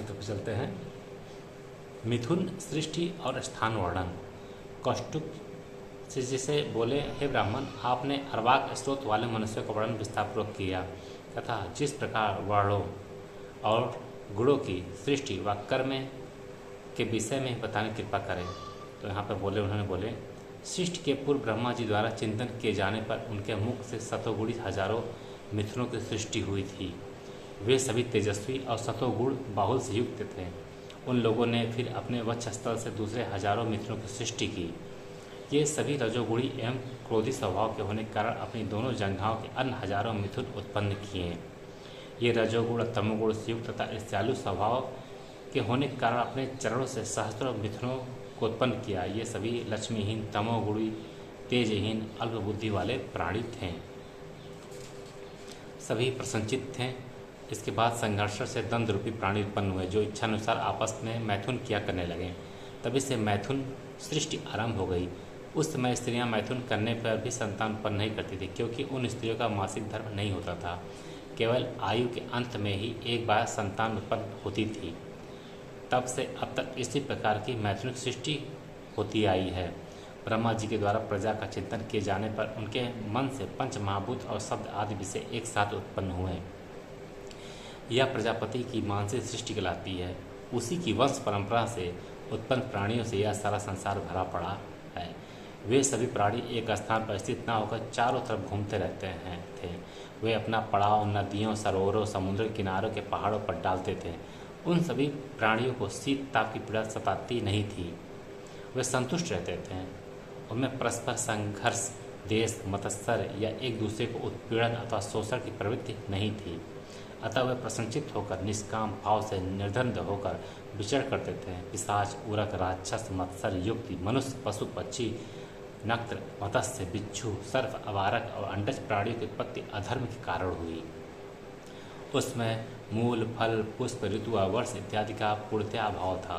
चित्र पर चलते हैं। मिथुन सृष्टि और स्थान वर्णन। कौष्टुक से जिसे बोले, हे ब्राह्मण, आपने अर्वाक स्रोत वाले मनुष्यों का वर्णन विस्तारपूर्वक किया तथा जिस प्रकार वर्णों और गुणों की सृष्टि व कर्म के विषय में बताने की कृपा करें। तो यहाँ पर उन्होंने बोले, सृष्टि के पूर्व ब्रह्मा जी द्वारा चिंतन किए जाने पर उनके मुख से सतोगुणी हजारों मिथुनों की सृष्टि हुई थी। वे सभी तेजस्वी और सतोगुण बाहुल से युक्त थे। उन लोगों ने फिर अपने वक्षस्थल से दूसरे हजारों मिथुनों की सृष्टि की। ये सभी रजोगुणी एवं क्रोधी स्वभाव के होने के कारण अपनी दोनों जंघाओं के अन्य हजारों मिथुन उत्पन्न किए। ये रजोगुण और तमोगुण से युक्त तथा ईर्ष्यालु स्वभाव के होने के कारण अपने चरणों से सहस्त्रों मिथुनों को उत्पन्न किया। ये सभी लक्ष्मीहीन, तमोगुणी, तेजहीन, अल्प बुद्धि वाले प्राणी थे। सभी प्रसन्नचित थे। इसके बाद संघर्ष से दंड रूपी प्राणी उत्पन्न हुए, जो इच्छानुसार आपस में मैथुन किया करने लगे। तभी से मैथुन सृष्टि आरंभ हो गई। उस समय स्त्रियां मैथुन करने पर भी संतान उत्पन्न नहीं करती थी, क्योंकि उन स्त्रियों का मासिक धर्म नहीं होता था। केवल आयु के अंत में ही एक बार संतान उत्पन्न होती थी। तब से अब तक इसी प्रकार की मैथुनिक सृष्टि होती आई है। ब्रह्मा जी के द्वारा प्रजा का चिंतन किए जाने पर उनके मन से पंच महाभूत और शब्द आदि विषय एक साथ उत्पन्न हुए। यह प्रजापति की मानसिक सृष्टि कहलाती है। उसी की वंश परंपरा से उत्पन्न प्राणियों से यह सारा संसार भरा पड़ा है। वे सभी प्राणी एक स्थान पर स्थित न होकर चारों तरफ घूमते रहते थे। वे अपना पड़ाव नदियों, सरोवरों, समुद्र किनारों के पहाड़ों पर डालते थे। उन सभी प्राणियों को शीत ताप की पीड़ा सताती नहीं थी। वे संतुष्ट रहते थे। उनमें परस्पर संघर्ष, देश, मत्सर या एक दूसरे को उत्पीड़न अथवा शोषण की प्रवृत्ति नहीं थी। अतः वे प्रसन्नचित होकर निष्काम भाव से निर्द्वंद होकर विचरण करते थे। पिशाच, उरक, राक्षस, मत्सर, युक्ति, मनुष्य, पशु, पक्षी, नक्र, मत्स्य, बिच्छू, सर्प, अवारक और अंडज प्राणियों की उत्पत्ति अधर्म के कारण हुई। उसमें मूल, फल, पुष्प, ऋतु व वर्ष इत्यादि का पूर्णतया अभाव था।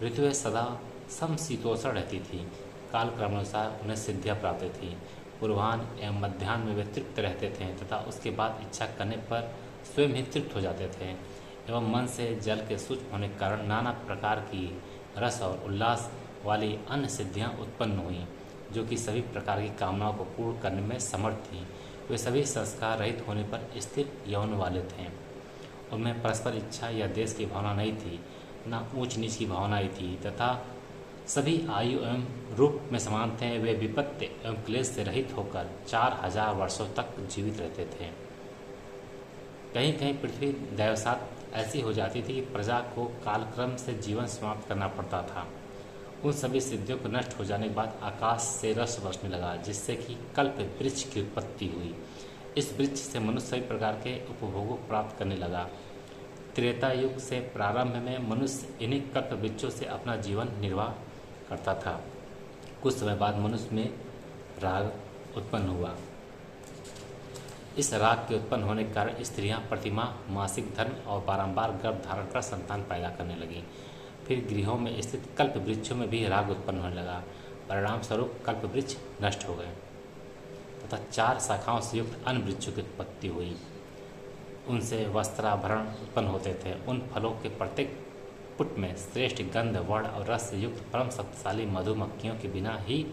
ऋतुएं सदा समशीतोष्ण रहती थी। काल क्रमानुसार उन्हें सिद्धियाँ प्राप्त थी। पूर्वाह्न एवं मध्याह्न में वे तृप्त रहते थे तथा उसके बाद इच्छा करने पर स्वयं ही तृप्त हो जाते थे। एवं मन से जल के सूक्ष्म होने के कारण नाना प्रकार की रस और उल्लास वाली अन्य सिद्धियाँ उत्पन्न हुईं, जो कि सभी प्रकार की कामनाओं को पूर्ण करने में समर्थ थीं। वे सभी संस्कार रहित होने पर स्थिर यौन वाले थे। उनमें परस्पर इच्छा या देश की भावना नहीं थी, न ऊंच नीच की भावनाएं थी तथा सभी आयु एवं रूप में समान थे। वे विपत्ति एवं क्लेश से रहित होकर 4000 वर्षों तक जीवित रहते थे। कहीं कहीं पृथ्वी दैवसात ऐसी हो जाती थी कि प्रजा को कालक्रम से जीवन समाप्त करना पड़ता था। उन सभी सिद्धियों को नष्ट हो जाने के बाद आकाश से रस बरसने लगा, जिससे कि कल्प वृक्ष की उत्पत्ति हुई। इस वृक्ष से मनुष्य सभी प्रकार के उपभोगों को प्राप्त करने लगा। त्रेता युग से प्रारंभ में मनुष्य इन्हीं कल्प वृक्षों से अपना जीवन निर्वाह करता था। कुछ समय बाद मनुष्य में राग उत्पन्न हुआ। इस राग के उत्पन्न होने के कारण स्त्रियां प्रतिमाह मासिक धर्म और बारंबार गर्भ धारण कर संतान पैदा करने लगीं। फिर गृहों में स्थित कल्प वृक्षों में भी राग उत्पन्न होने लगा। परिणाम स्वरूप कल्प वृक्ष नष्ट हो गए तथा 4 शाखाओं से युक्त अन्य वृक्षों की उत्पत्ति हुई। उनसे वस्त्राभरण उत्पन्न होते थे। उन फलों के प्रत्येक पुट में श्रेष्ठ गंध, वर्ण और रस से युक्त परम शक्तिशाली मधुमक्खियों के बिना ही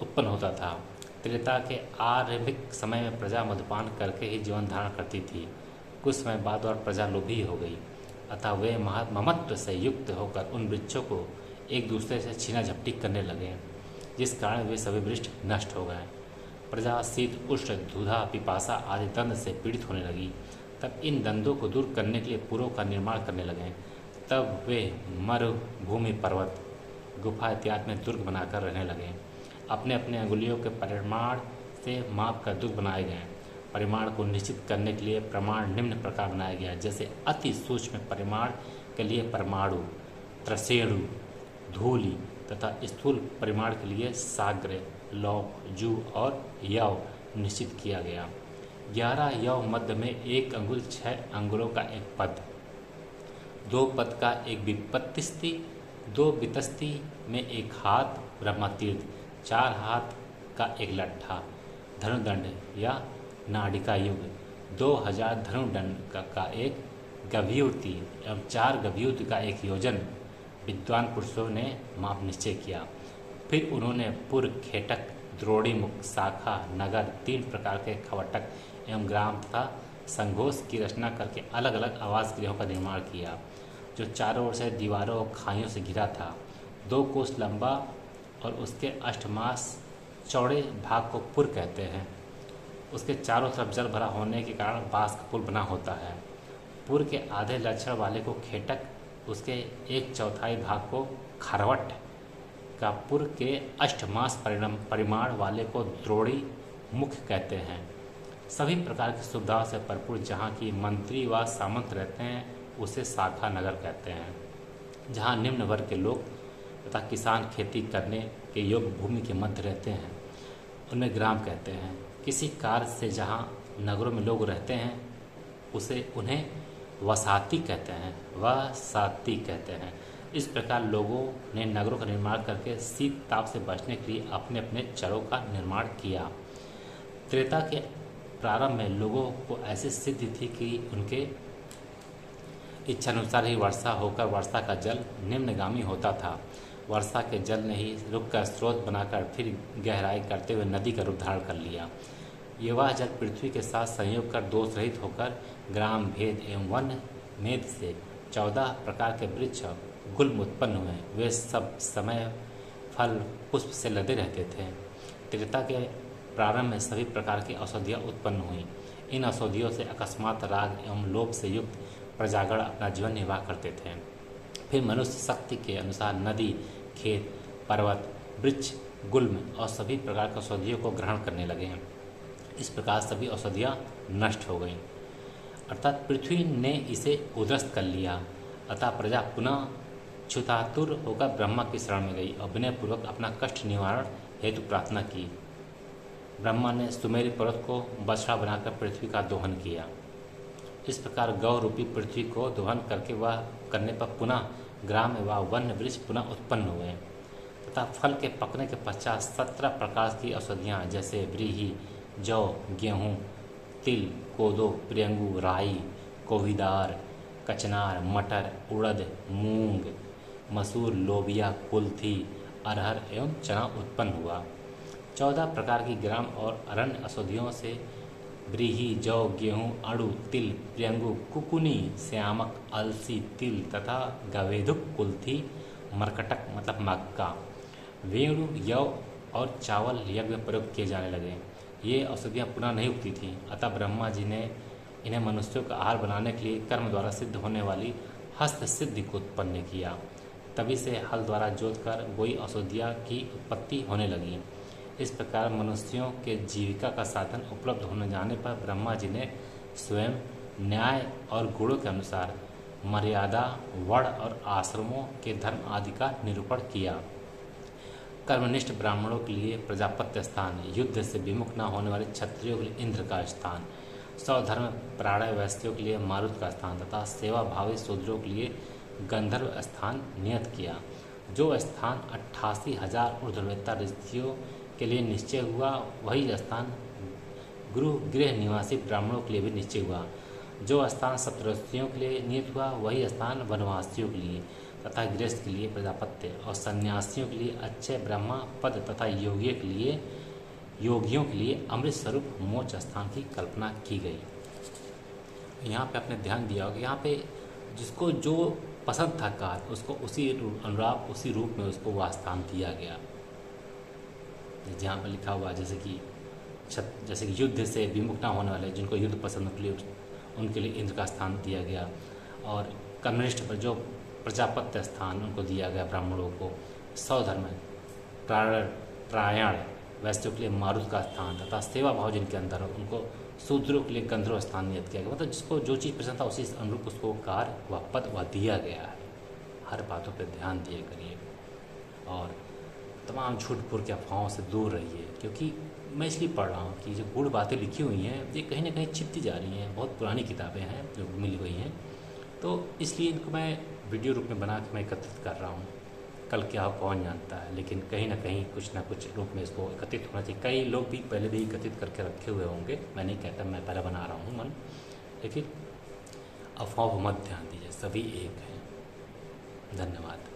उत्पन्न होता था। त्रेता के आरंभिक समय में प्रजा मधुपान करके ही जीवन धारण करती थी। कुछ समय बाद और प्रजा लोभी हो गई, अतः वे ममत्व से युक्त होकर उन वृक्षों को एक दूसरे से छीना झपटी करने लगे, जिस कारण वे सभी वृक्ष नष्ट हो गए। प्रजा शीत, उष्ण, धुधा, पिपासा आदि दंड से पीड़ित होने लगी। तब इन दंडों को दूर करने के लिए पुरों का निर्माण करने लगे। तब वे मरुभूमि, पर्वत, गुफा इत्यादि में दुर्ग बनाकर रहने लगे। अपने अपने अंगुलियों के परिमाण से माप कर दुर्ग बनाए गए। परिमाण को निश्चित करने के लिए प्रमाण निम्न प्रकार बनाया गया, जैसे अति सूक्ष्म परिमाण के लिए परमाणु, त्रसेणु, धूलि तथा स्थूल परिमाण के लिए साग्र, लौह, जू और यव निश्चित किया गया। 11 यव मध्य में 1 अंगुल 6 अंगुलों का एक पद, 2 पद का एक विपत्तिस्ति, 2 वितस्ति में एक हाथ ब्रह्मतीर्थ, 4 हाथ का एक लट्ठा, धनुदंड या नाडिका युग, 2000 धनुदंड का एक गभीयुति एवं 4 गभीयुति का एक योजन विद्वान पुरुषों ने माप निश्चय किया। फिर उन्होंने पुर, खेटक, द्रोणीमुख, शाखा, नगर, 3 प्रकार के खवटक एवं ग्राम तथा संघोष की रचना करके अलग अलग आवास गृहों का निर्माण किया, जो चारों ओर से दीवारों और खाइयों से घिरा था। 2 कोस लंबा और उसके 8 मास चौड़े भाग को पुर कहते हैं। उसके चारों तरफ जल भरा होने के कारण बांस का पुल बना होता है। पुर के आधे लक्षण वाले को खेटक, उसके 1/4 भाग को खरवट का, पुर के 8 मास परिमाण वाले को द्रोणी मुख कहते हैं। सभी प्रकार की सुविधाओं से भरपूर जहाँ की मंत्री व सामंत रहते हैं उसे शाखा नगर कहते हैं। जहाँ निम्न वर्ग के लोग तथा किसान खेती करने के योग्य भूमि के मध्य रहते हैं उन्हें ग्राम कहते हैं। किसी कार्य से जहाँ नगरों में लोग रहते हैं उन्हें वसाती कहते हैं। इस प्रकार लोगों ने नगरों का निर्माण करके शीत ताप से बचने के लिए अपने अपने चरों का निर्माण किया। त्रेता के प्रारंभ में लोगों को ऐसी सिद्धि थी कि उनके इच्छानुसार ही वर्षा होकर वर्षा का जल निम्नगामी होता था। वर्षा के जल ने ही रुककर स्रोत बनाकर फिर गहराई करते हुए नदी का रूप धारण कर लिया। ये वह जल पृथ्वी के साथ संयोग कर दोष रहित होकर ग्राम भेद एवं वन मेद से 14 प्रकार के वृक्ष गुल्म उत्पन्न हुए। वे सब समय फल पुष्प से लदे रहते थे। त्रेता के प्रारंभ में सभी प्रकार की औषधियाँ उत्पन्न हुई। इन औषधियों से अकस्मात राग एवं लोभ से युक्त प्रजागण अपना जीवन निर्वाह करते थे। फिर मनुष्य शक्ति के अनुसार नदी, खेत, पर्वत, वृक्ष, गुल्म और सभी प्रकार के औषधियों को ग्रहण करने लगे। इस प्रकार सभी औषधियाँ नष्ट हो गईं, अर्थात पृथ्वी ने इसे उद्रस्त कर लिया। अतः प्रजा पुनः क्षुधातुर होकर ब्रह्मा की शरण में गई और विनयपूर्वक अपना कष्ट निवारण हेतु प्रार्थना की। ब्रह्मा ने सुमेरु पर्वत को बछड़ा बनाकर पृथ्वी का दोहन किया। इस प्रकार गौ रूपी पृथ्वी को दोहन करने पर पुनः ग्राम व वन्य वृक्ष पुनः उत्पन्न हुए तथा फल के पकने के पश्चात 17 प्रकार की औषधियाँ जैसे व्रीहि, जौ, गेहूँ, तिल, कोदो, प्रियंगु, राई, कोविदार, कचनार, मटर, उड़द, मूंग, मसूर, लोबिया, कुल्थी, अरहर एवं चना उत्पन्न हुआ। 14 प्रकार की ग्राम और अरण्य औषधियों से व्रीहि, जौ, गेहूँ, अड़ू, तिल, प्रियंगु, कुकुनी, श्यामक, अलसी, तिल तथा गवेधुक, कुल्थी, मरकटक मतलब मक्का, वेणु, यव और चावल यज्ञ में प्रयोग किए जाने लगे। ये औषधियाँ पुनः नहीं उगती थीं, अतः ब्रह्मा जी ने इन्हें मनुष्यों का आहार बनाने के लिए कर्म द्वारा सिद्ध होने वाली हस्त सिद्धि को उत्पन्न किया। तभी से हल द्वारा जोतकर वही औषधियाँ की उत्पत्ति होने लगी। इस प्रकार मनुष्यों के जीविका का साधन उपलब्ध होने जाने पर ब्रह्मा जी ने स्वयं न्याय और गुणों के अनुसार मर्यादा, वर्ण और आश्रमों के धर्म आदि का निरूपण किया। कर्मनिष्ठ ब्राह्मणों के लिए प्रजापत्य स्थान, युद्ध से विमुख न होने वाले क्षत्रियों के लिए इंद्र का स्थान, स्वधर्म प्राणय वैश्यों के लिए मारुत का स्थान तथा सेवा भावी शूद्रों के लिए गंधर्व स्थान नियत किया। जो स्थान 88,000 ऊर्ध्ववेत्ता ऋषियों के लिए निश्चय हुआ वही स्थान गृह निवासी ब्राह्मणों के लिए भी निश्चय हुआ। जो स्थान सप्तऋषियों के लिए नियत हुआ वही स्थान वनवासियों के लिए तथा गृहस्थ के लिए प्रजापत्य और सन्यासियों के लिए अच्छे ब्रह्मा पद तथा योगियों के लिए अमृत स्वरूप मोक्ष स्थान की कल्पना की गई। यहाँ पे आपने ध्यान दिया होगा, यहाँ पे जिसको जो पसंद था कार्य उसको उसी अनुराग उसी रूप में उसको वह स्थान दिया गया। जहाँ पर लिखा हुआ जैसे कि युद्ध से विमुख न होने वाले जिनको युद्ध पसंद उनके लिए इंद्र का स्थान दिया गया, और कर्मनिष्ठ पर जो प्रजापत्य स्थान उनको दिया गया ब्राह्मणों को, स्वधर्म प्रायण वैश्यों के लिए मारुत का स्थान तथा सेवा भाव जिनके अंदर हो उनको शूद्रों के लिए गंधर्व स्थान नियत किया गया। मतलब जिसको जो चीज़ पसंद था उसी अनुरूप उसको कार्य व पद व दिया गया है। हर बातों पर ध्यान दिए करिए और तमाम झूठ फूट के अफवाहों से दूर रहिए, क्योंकि मैं इसलिए पढ़ रहा हूँ कि जो गूढ़ बातें लिखी हुई हैं ये कहीं ना कहीं छिपती जा रही हैं। बहुत पुरानी किताबें हैं जो मिल गई हैं, तो इसलिए इनको मैं वीडियो रूप में बना के मैं एकत्रित कर रहा हूँ। कल क्या हो कौन जानता है, लेकिन कहीं ना कहीं कुछ ना कुछ रूप में इसको एकत्रित होना चाहिए। कई लोग भी पहले भी एकत्रित करके रखे हुए होंगे, मैं नहीं कहता मैं पहले बना रहा हूँ मन, लेकिन अफवाह पर मत ध्यान दीजिए, सभी एक हैं। धन्यवाद।